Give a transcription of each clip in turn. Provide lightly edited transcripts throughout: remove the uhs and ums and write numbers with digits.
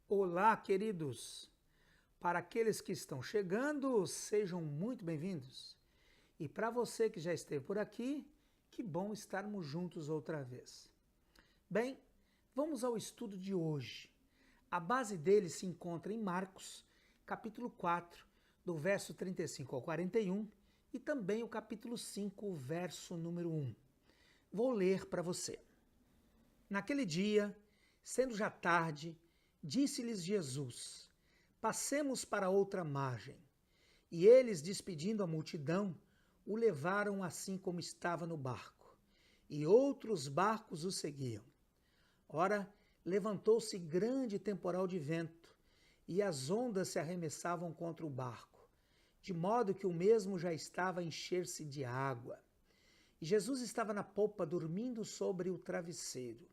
Olá, queridos! Para aqueles que estão chegando, sejam muito bem-vindos. E para você que já esteve por aqui, que bom estarmos juntos outra vez. Bem, vamos ao estudo de hoje. A base dele se encontra em Marcos, capítulo 4, do verso 35 ao 41, e também o capítulo 5, verso número 1. Vou ler para você. Naquele dia, sendo já tarde, disse-lhes Jesus: passemos para outra margem. E eles, despedindo a multidão, o levaram assim como estava no barco. E outros barcos o seguiam. Ora, levantou-se grande temporal de vento, e as ondas se arremessavam contra o barco, de modo que o mesmo já estava a encher-se de água. E Jesus estava na popa, dormindo sobre o travesseiro.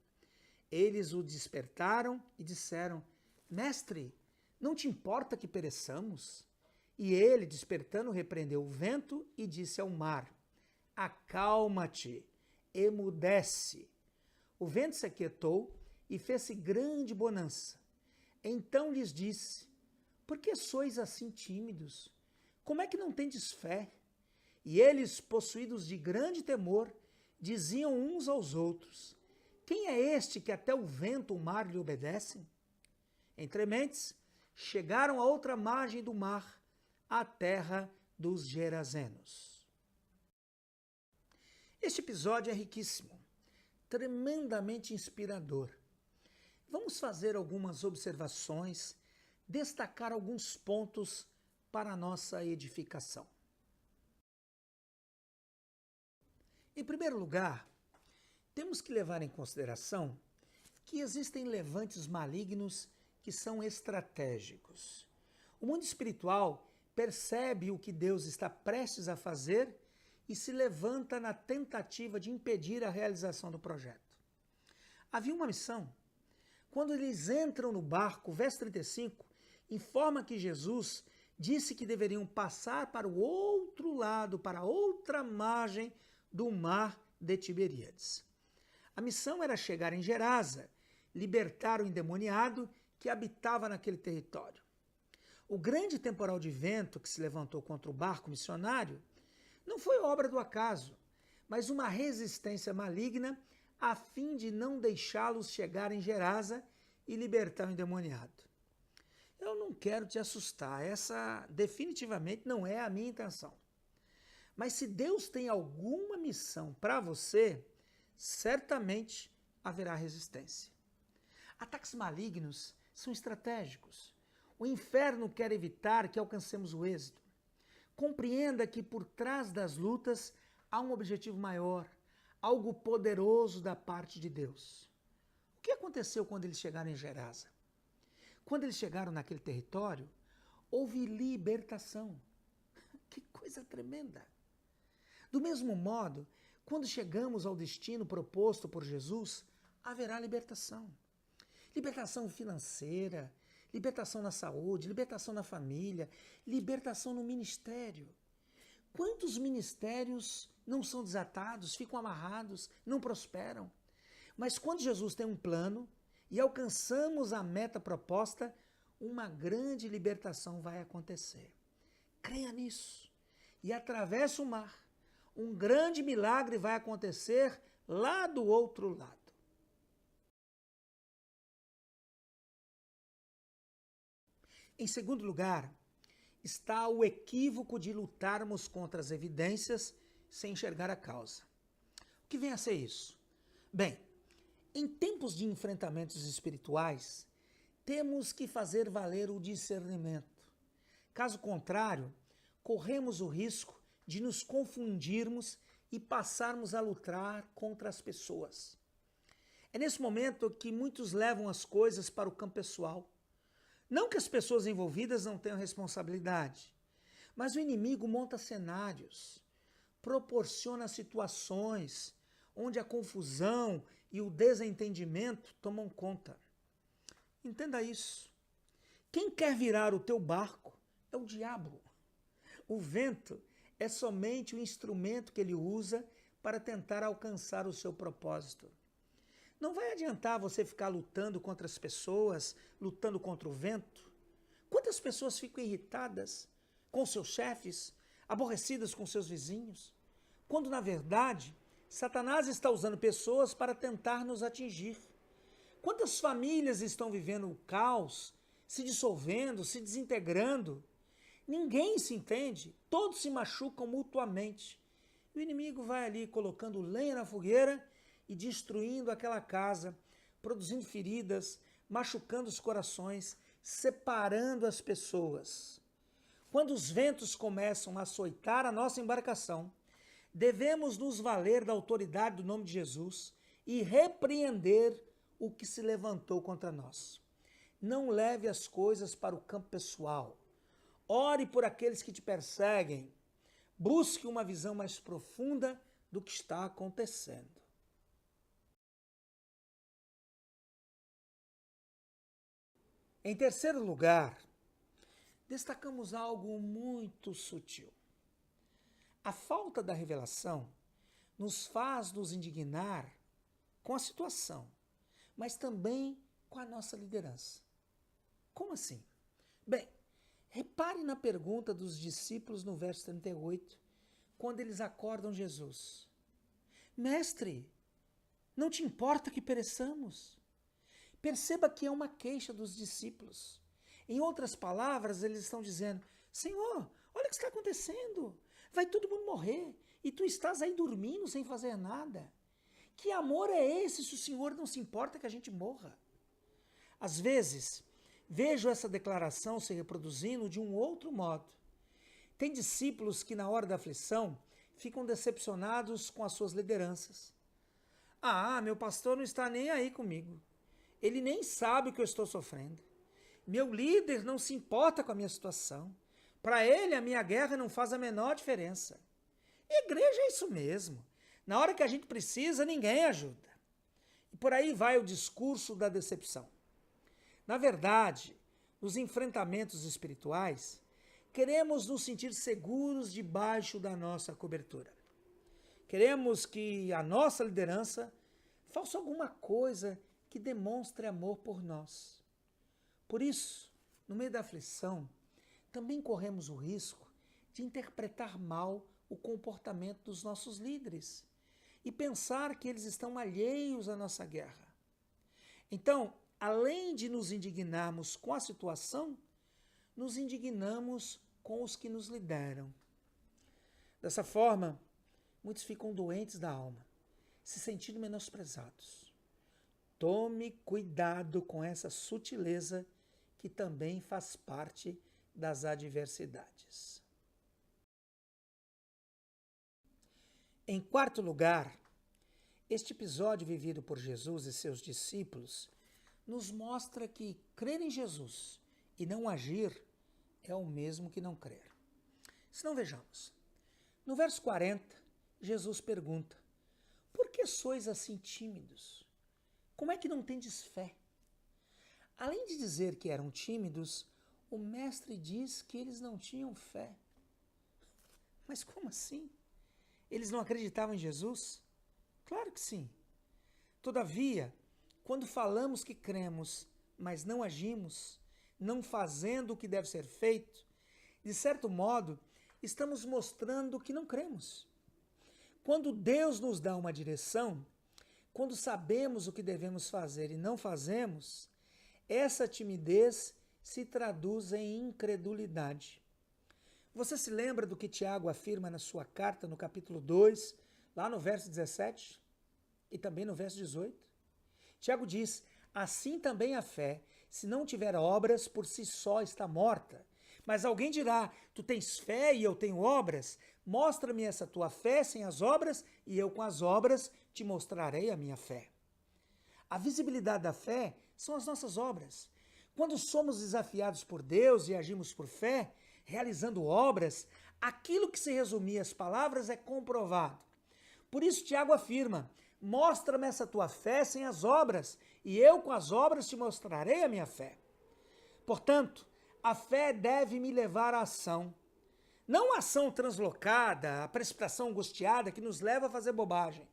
Eles o despertaram e disseram: Mestre, não te importa que pereçamos? E ele, despertando, repreendeu o vento e disse ao mar: acalma-te, emudece. O vento se aquietou e fez-se grande bonança. Então lhes disse: por que sois assim tímidos? Como é que não tendes fé? E eles, possuídos de grande temor, diziam uns aos outros: quem é este que até o vento e o mar lhe obedecem? Entre mentes, chegaram à outra margem do mar, à terra dos Gerazenos. Este episódio é riquíssimo, tremendamente inspirador. Vamos fazer algumas observações, destacar alguns pontos para a nossa edificação. Em primeiro lugar, temos que levar em consideração que existem levantes malignos que são estratégicos. O mundo espiritual percebe o que Deus está prestes a fazer e se levanta na tentativa de impedir a realização do projeto. Havia uma missão. Quando eles entram no barco, o verso 35 informa que Jesus disse que deveriam passar para o outro lado, para a outra margem do mar de Tiberíades. A missão era chegar em Gerasa, libertar o endemoniado que habitava naquele território. O grande temporal de vento que se levantou contra o barco missionário não foi obra do acaso, mas uma resistência maligna a fim de não deixá-los chegar em Gerasa e libertar o endemoniado. Eu não quero te assustar, essa definitivamente não é a minha intenção. Mas se Deus tem alguma missão para você, certamente haverá resistência. Ataques malignos são estratégicos. O inferno quer evitar que alcancemos o êxito. Compreenda que por trás das lutas há um objetivo maior, algo poderoso da parte de Deus. O que aconteceu quando eles chegaram em Gerasa? Quando eles chegaram naquele território, houve libertação. Que coisa tremenda! Do mesmo modo, quando chegamos ao destino proposto por Jesus, haverá libertação. Libertação financeira, libertação na saúde, libertação na família, libertação no ministério. Quantos ministérios não são desatados, ficam amarrados, não prosperam? Mas quando Jesus tem um plano e alcançamos a meta proposta, uma grande libertação vai acontecer. Creia nisso e atravessa o mar. Um grande milagre vai acontecer lá do outro lado. Em segundo lugar, está o equívoco de lutarmos contra as evidências sem enxergar a causa. O que vem a ser isso? Bem, em tempos de enfrentamentos espirituais, temos que fazer valer o discernimento. Caso contrário, corremos o risco de nos confundirmos e passarmos a lutar contra as pessoas. É nesse momento que muitos levam as coisas para o campo pessoal. Não que as pessoas envolvidas não tenham responsabilidade, mas o inimigo monta cenários, proporciona situações onde a confusão e o desentendimento tomam conta. Entenda isso. Quem quer virar o teu barco é o diabo. O vento é somente o instrumento que ele usa para tentar alcançar o seu propósito. Não vai adiantar você ficar lutando contra as pessoas, lutando contra o vento. Quantas pessoas ficam irritadas com seus chefes, aborrecidas com seus vizinhos, quando na verdade Satanás está usando pessoas para tentar nos atingir? Quantas famílias estão vivendo o caos, se dissolvendo, se desintegrando? Ninguém se entende, todos se machucam mutuamente. O inimigo vai ali colocando lenha na fogueira e destruindo aquela casa, produzindo feridas, machucando os corações, separando as pessoas. Quando os ventos começam a açoitar a nossa embarcação, devemos nos valer da autoridade do nome de Jesus e repreender o que se levantou contra nós. Não leve as coisas para o campo pessoal. Ore por aqueles que te perseguem. Busque uma visão mais profunda do que está acontecendo. Em terceiro lugar, destacamos algo muito sutil. A falta da revelação nos faz nos indignar com a situação, mas também com a nossa liderança. Como assim? Bem, repare na pergunta dos discípulos no verso 38, quando eles acordam Jesus. Mestre, não te importa que pereçamos? Perceba que é uma queixa dos discípulos. Em outras palavras, eles estão dizendo, Senhor, olha o que está acontecendo. Vai todo mundo morrer e tu estás aí dormindo sem fazer nada. Que amor é esse se o Senhor não se importa que a gente morra? Às vezes, vejo essa declaração se reproduzindo de um outro modo. Tem discípulos que na hora da aflição ficam decepcionados com as suas lideranças. Ah, meu pastor não está nem aí comigo. Ele nem sabe o que eu estou sofrendo. Meu líder não se importa com a minha situação. Para ele, a minha guerra não faz a menor diferença. Igreja é isso mesmo. Na hora que a gente precisa, ninguém ajuda. E por aí vai o discurso da decepção. Na verdade, nos enfrentamentos espirituais, queremos nos sentir seguros debaixo da nossa cobertura. Queremos que a nossa liderança faça alguma coisa que demonstre amor por nós. Por isso, no meio da aflição, também corremos o risco de interpretar mal o comportamento dos nossos líderes e pensar que eles estão alheios à nossa guerra. Então, além de nos indignarmos com a situação, nos indignamos com os que nos lideram. Dessa forma, muitos ficam doentes da alma, se sentindo menosprezados. Tome cuidado com essa sutileza que também faz parte das adversidades. Em quarto lugar, este episódio vivido por Jesus e seus discípulos nos mostra que crer em Jesus e não agir é o mesmo que não crer. Se não, vejamos. No verso 40, Jesus pergunta, por que sois assim tímidos? Como é que não tendes fé? Além de dizer que eram tímidos, o mestre diz que eles não tinham fé. Mas como assim? Eles não acreditavam em Jesus? Claro que sim. Todavia, quando falamos que cremos, mas não agimos, não fazendo o que deve ser feito, de certo modo, estamos mostrando que não cremos. Quando Deus nos dá uma direção, quando sabemos o que devemos fazer e não fazemos, essa timidez se traduz em incredulidade. Você se lembra do que Tiago afirma na sua carta, no capítulo 2, lá no verso 17 e também no verso 18? Tiago diz, assim também a fé, se não tiver obras, por si só está morta. Mas alguém dirá, tu tens fé e eu tenho obras? Mostra-me essa tua fé sem as obras, e eu com as obras te mostrarei a minha fé. A visibilidade da fé são as nossas obras. Quando somos desafiados por Deus e agimos por fé, realizando obras, aquilo que se resumia às palavras é comprovado. Por isso Tiago afirma, mostra-me essa tua fé sem as obras, e eu com as obras te mostrarei a minha fé. Portanto, a fé deve me levar à ação. Não a ação translocada, a precipitação angustiada que nos leva a fazer bobagem,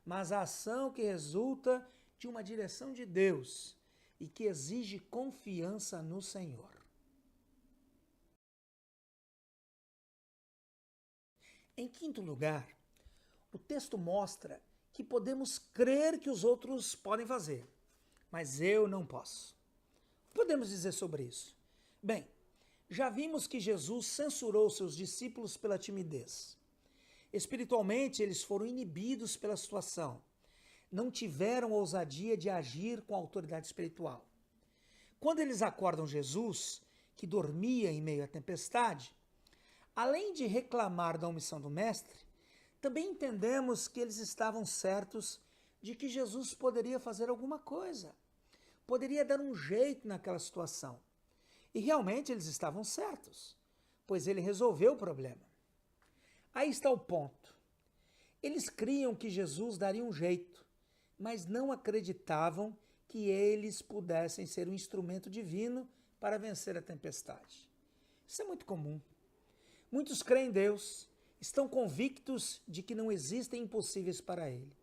mas a ação que resulta de uma direção de Deus e que exige confiança no Senhor. Em quinto lugar, o texto mostra que podemos crer que os outros podem fazer, mas eu não posso. O que podemos dizer sobre isso? Bem, já vimos que Jesus censurou seus discípulos pela timidez. Espiritualmente, eles foram inibidos pela situação. Não tiveram ousadia de agir com a autoridade espiritual. Quando eles acordam Jesus, que dormia em meio à tempestade, além de reclamar da omissão do Mestre, também entendemos que eles estavam certos de que Jesus poderia fazer alguma coisa, poderia dar um jeito naquela situação. E realmente eles estavam certos, pois ele resolveu o problema. Aí está o ponto. Eles criam que Jesus daria um jeito, mas não acreditavam que eles pudessem ser um instrumento divino para vencer a tempestade. Isso é muito comum. Muitos creem em Deus, estão convictos de que não existem impossíveis para ele.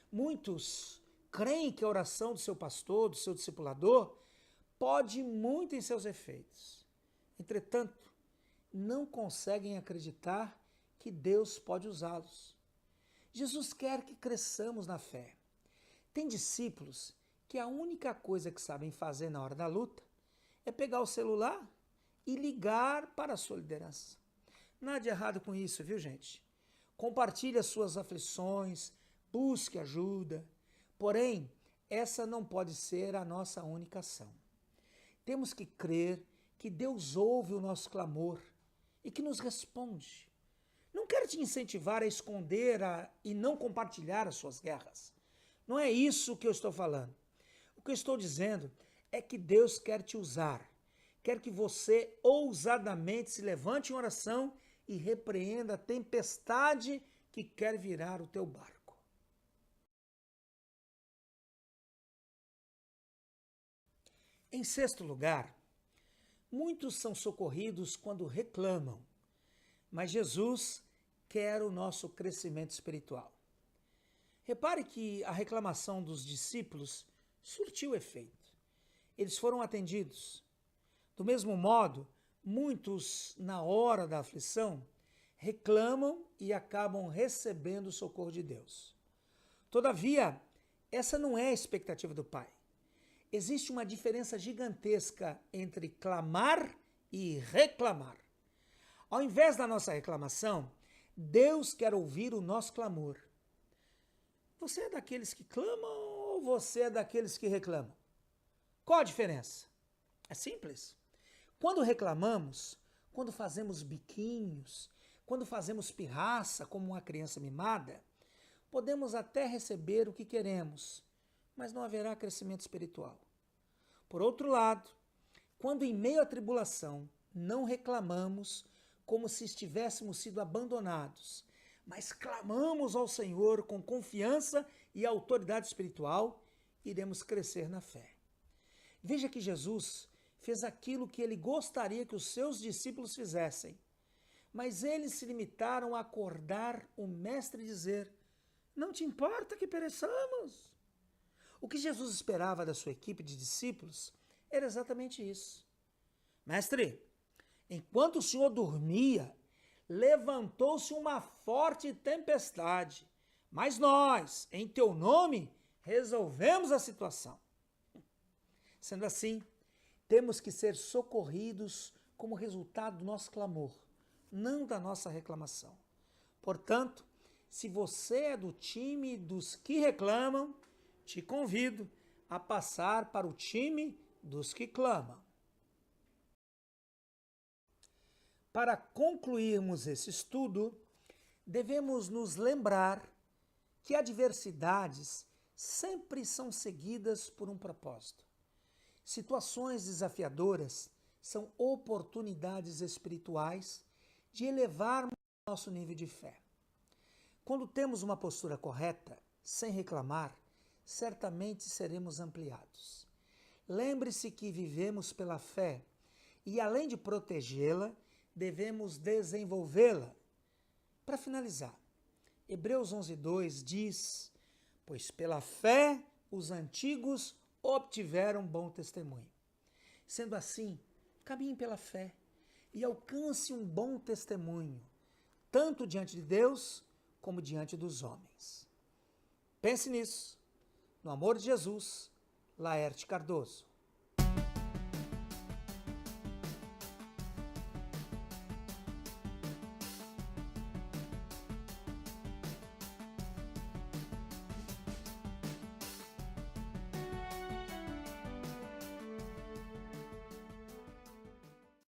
Muitos creem que a oração do seu pastor, do seu discipulador, pode muito em seus efeitos. Entretanto, não conseguem acreditar que Deus pode usá-los. Jesus quer que cresçamos na fé. Tem discípulos que a única coisa que sabem fazer na hora da luta é pegar o celular e ligar para a sua liderança. Nada de errado com isso, viu, gente? Compartilhe as suas aflições, busque ajuda. Porém, essa não pode ser a nossa única ação. Temos que crer que Deus ouve o nosso clamor e que nos responde. Não quero te incentivar a esconder e não compartilhar as suas guerras. Não é isso que eu estou falando. O que eu estou dizendo é que Deus quer te usar. Quer que você ousadamente se levante em oração e repreenda a tempestade que quer virar o teu barco. Em sexto lugar, muitos são socorridos quando reclamam, mas Jesus quer o nosso crescimento espiritual. Repare que a reclamação dos discípulos surtiu efeito. Eles foram atendidos. Do mesmo modo, muitos, na hora da aflição, reclamam e acabam recebendo o socorro de Deus. Todavia, essa não é a expectativa do Pai. Existe uma diferença gigantesca entre clamar e reclamar. Ao invés da nossa reclamação, Deus quer ouvir o nosso clamor. Você é daqueles que clamam ou você é daqueles que reclamam? Qual a diferença? É simples. Quando reclamamos, quando fazemos biquinhos, quando fazemos pirraça como uma criança mimada, podemos até receber o que queremos, mas não haverá crescimento espiritual. Por outro lado, quando em meio à tribulação não reclamamos como se estivéssemos sido abandonados, mas clamamos ao Senhor com confiança e autoridade espiritual, iremos crescer na fé. Veja que Jesus fez aquilo que ele gostaria que os seus discípulos fizessem, mas eles se limitaram a acordar o Mestre e dizer: não te importa que pereçamos? O que Jesus esperava da sua equipe de discípulos era exatamente isso. Mestre, enquanto o Senhor dormia, levantou-se uma forte tempestade, mas nós, em teu nome, resolvemos a situação. Sendo assim, temos que ser socorridos como resultado do nosso clamor, não da nossa reclamação. Portanto, se você é do time dos que reclamam, te convido a passar para o time dos que clamam. Para concluirmos esse estudo, devemos nos lembrar que adversidades sempre são seguidas por um propósito. Situações desafiadoras são oportunidades espirituais de elevarmos nosso nível de fé. Quando temos uma postura correta, sem reclamar, certamente seremos ampliados. Lembre-se que vivemos pela fé e, além de protegê-la, devemos desenvolvê-la. Para finalizar, Hebreus 11:2 diz: pois pela fé os antigos obtiveram bom testemunho. Sendo assim, caminhe pela fé e alcance um bom testemunho, tanto diante de Deus como diante dos homens. Pense nisso. No amor de Jesus, Laerte Cardoso.